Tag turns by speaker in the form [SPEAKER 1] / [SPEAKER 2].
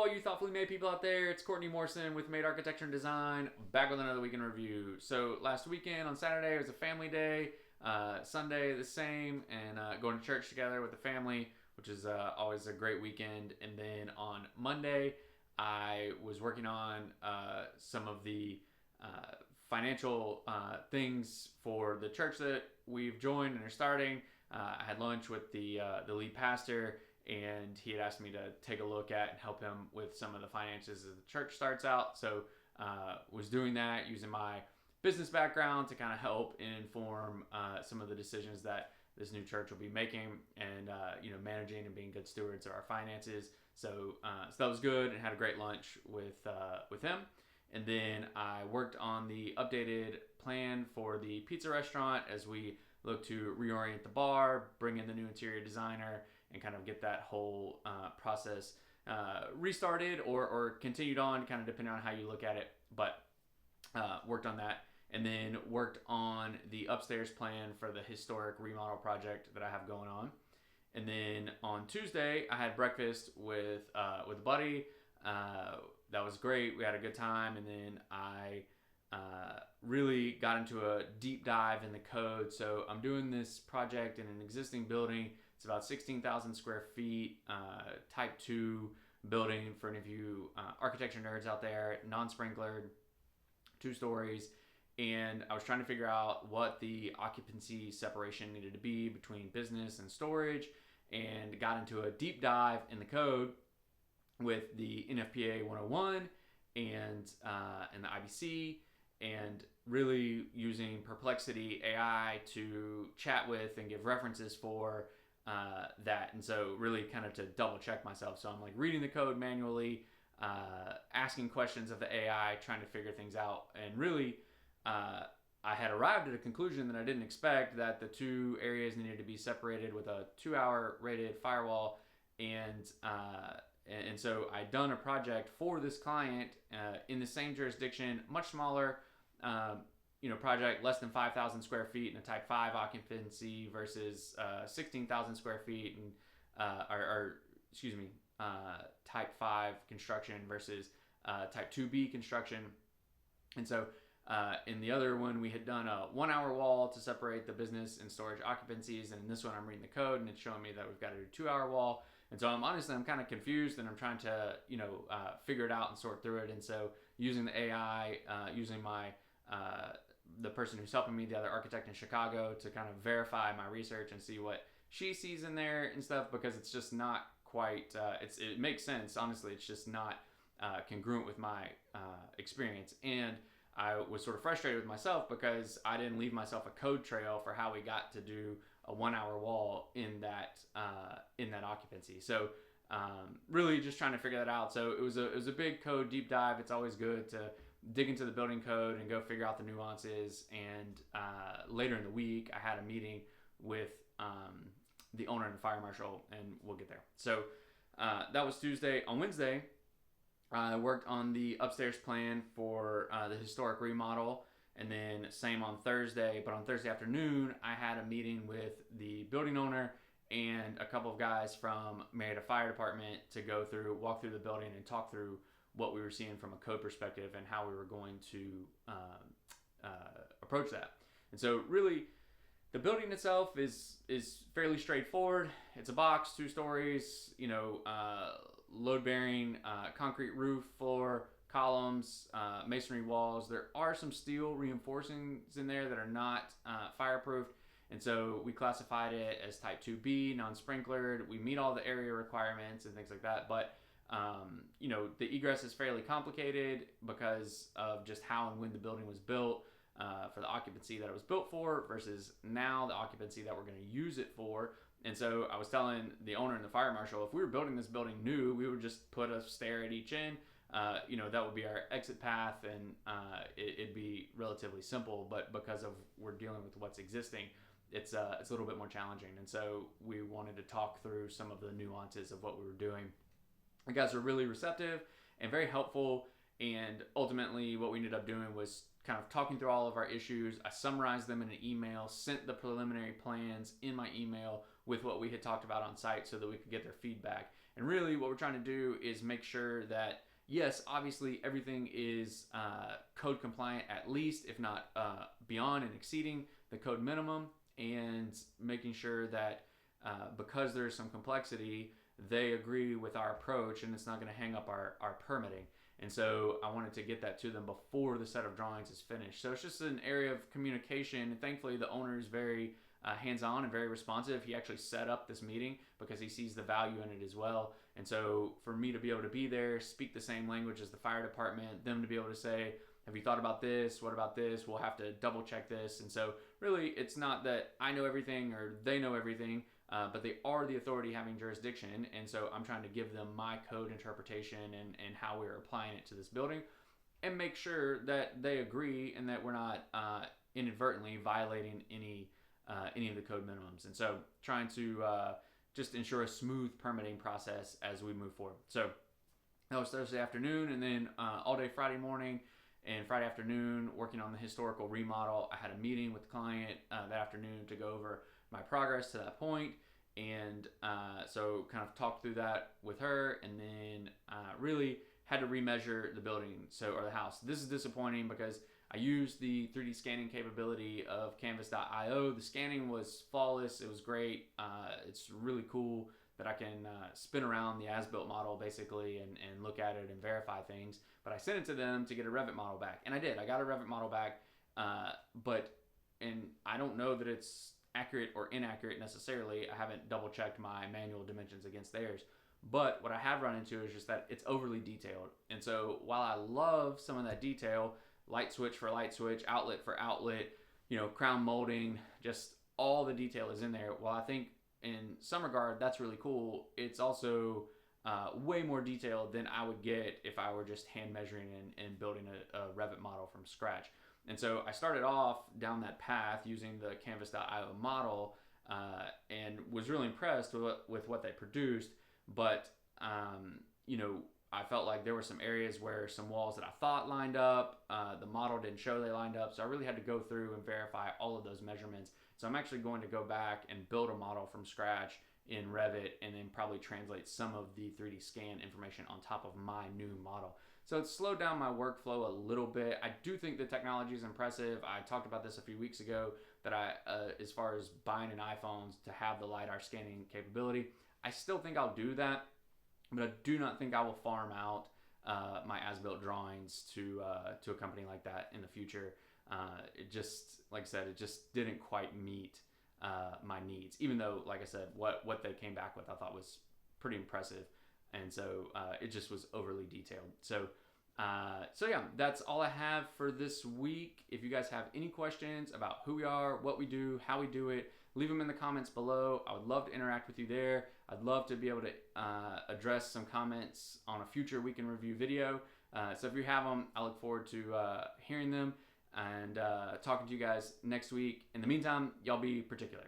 [SPEAKER 1] all you thoughtfully made people out there. It's Courtney Morrison with Made Architecture and Design, back with another weekend review. So last weekend on Saturday was a family day. Sunday the same, and going to church together with the family, which is always a great weekend. And then on Monday, I was working on some of the financial things for the church that we've joined and are starting. I had lunch with the lead pastor, and he had asked me to take a look at and help him with some of the finances as the church starts out. So was doing that using my business background to kind of help inform some of the decisions that this new church will be making, and managing and being good stewards of our finances. So that was good, and had a great lunch with him. And then I worked on the updated plan for the pizza restaurant as we look to reorient the bar, bring in the new interior designer, and kind of get that whole process restarted or continued on, kind of depending on how you look at it. But worked on that, and then worked on the upstairs plan for the historic remodel project that I have going on. And then on Tuesday, I had breakfast with a buddy. That was great. We had a good time, and then I really got into a deep dive in the code. So I'm doing this project in an existing building. It's about 16,000 square feet, type 2 building for any of you architecture nerds out there, non-sprinklered, 2 stories. And I was trying to figure out what the occupancy separation needed to be between business and storage, and got into a deep dive in the code with the NFPA 101 and the IBC, and really using Perplexity AI to chat with and give references for that. And so really kind of to double check myself. So I'm like reading the code manually, asking questions of the AI, trying to figure things out. And really, I had arrived at a conclusion that I didn't expect, that the 2 areas needed to be separated with a 2-hour rated firewall. And so I'd done a project for this client in the same jurisdiction, much smaller, project, less than 5,000 square feet and a type 5 occupancy versus 16,000 square feet and type 5 construction versus type 2B construction. And so in the other one, we had done a 1-hour wall to separate the business and storage occupancies, and in this one I'm reading the code and it's showing me that we've got to do 2-hour wall. And so I'm kind of confused, and I'm trying to figure it out and sort through it. And so using the AI, using my the person who's helping me, the other architect in Chicago, to kind of verify my research and see what she sees in there and stuff, because it's just not quite it makes sense, honestly. It's just not congruent with my experience. And I was sort of frustrated with myself because I didn't leave myself a code trail for how we got to do a 1-hour wall in that occupancy. So really just trying to figure that out. So it was a big code deep dive. It's always good to dig into the building code and go figure out the nuances. And later in the week, I had a meeting with the owner and the fire marshal, and we'll get there. So that was Tuesday. On Wednesday, I worked on the upstairs plan for the historic remodel, and then same on Thursday. But on Thursday afternoon, I had a meeting with the building owner and a couple of guys from Merida Fire Department to walk through the building and talk through what we were seeing from a code perspective and how we were going to approach that. And so really, the building itself is fairly straightforward. It's a box, 2 stories, load-bearing concrete roof, floor, columns, masonry walls. There are some steel reinforcings in there that are not fireproof, and so we classified it as type 2B, non-sprinklered. We meet all the area requirements and things like that, but the egress is fairly complicated because of just how and when the building was built, for the occupancy that it was built for versus now the occupancy that we're going to use it for. And so I was telling the owner and the fire marshal, if we were building this building new, we would just put a stair at each end. That would be our exit path, and it'd be relatively simple. But because of we're dealing with what's existing, it's a little bit more challenging. And so we wanted to talk through some of the nuances of what we were doing. The guys were really receptive and very helpful. And ultimately, what we ended up doing was kind of talking through all of our issues. I summarized them in an email, sent the preliminary plans in my email with what we had talked about on site so that we could get their feedback. And really what we're trying to do is make sure that, yes, obviously everything is code compliant, at least, if not beyond and exceeding the code minimum, and making sure that because there's some complexity, they agree with our approach and it's not going to hang up our permitting. And so I wanted to get that to them before the set of drawings is finished. So it's just an area of communication. And thankfully, the owner is very hands-on and very responsive. He actually set up this meeting because he sees the value in it as well. And so for me to be able to be there, speak the same language as the fire department, them to be able to say, have you thought about this? What about this? We'll have to double check this. And so really, it's not that I know everything or they know everything, but they are the authority having jurisdiction. And so I'm trying to give them my code interpretation and how we're applying it to this building, and make sure that they agree and that we're not inadvertently violating any of the code minimums. And so trying to just ensure a smooth permitting process as we move forward. So that was Thursday afternoon, and then all day Friday morning and Friday afternoon working on the historical remodel. I had a meeting with the client that afternoon to go over my progress to that point, and so kind of talked through that with her, and then really had to remeasure the building, or the house. This is disappointing because I used the 3D scanning capability of canvas.io. The scanning was flawless. It was great. It's really cool that I can spin around the as-built model basically and look at it and verify things. But I sent it to them to get a Revit model back. And I did. I got a Revit model back. And I don't know that it's accurate or inaccurate necessarily. I haven't double-checked my manual dimensions against theirs. But what I have run into is just that it's overly detailed. And so while I love some of that detail, light switch for light switch, outlet for outlet, crown molding, just all the detail is in there. Well, I think in some regard, that's really cool. It's also way more detailed than I would get if I were just hand measuring and building a Revit model from scratch. And so I started off down that path using the canvas.io model and was really impressed with what they produced. But, I felt like there were some areas where some walls that I thought lined up, the model didn't show they lined up. So I really had to go through and verify all of those measurements. So I'm actually going to go back and build a model from scratch in Revit and then probably translate some of the 3D scan information on top of my new model. So it's slowed down my workflow a little bit. I do think the technology is impressive. I talked about this a few weeks ago that as far as buying an iPhone to have the LiDAR scanning capability, I still think I'll do that. But I do not think I will farm out my as-built drawings to a company like that in the future. It just, like I said, it just didn't quite meet my needs. Even though, like I said, what they came back with I thought was pretty impressive, and so it just was overly detailed. So yeah, that's all I have for this week. If you guys have any questions about who we are, what we do, how we do it, leave them in the comments below. I would love to interact with you there. I'd love to be able to address some comments on a future Week in Review video. So if you have them, I look forward to hearing them and talking to you guys next week. In the meantime, y'all be particular.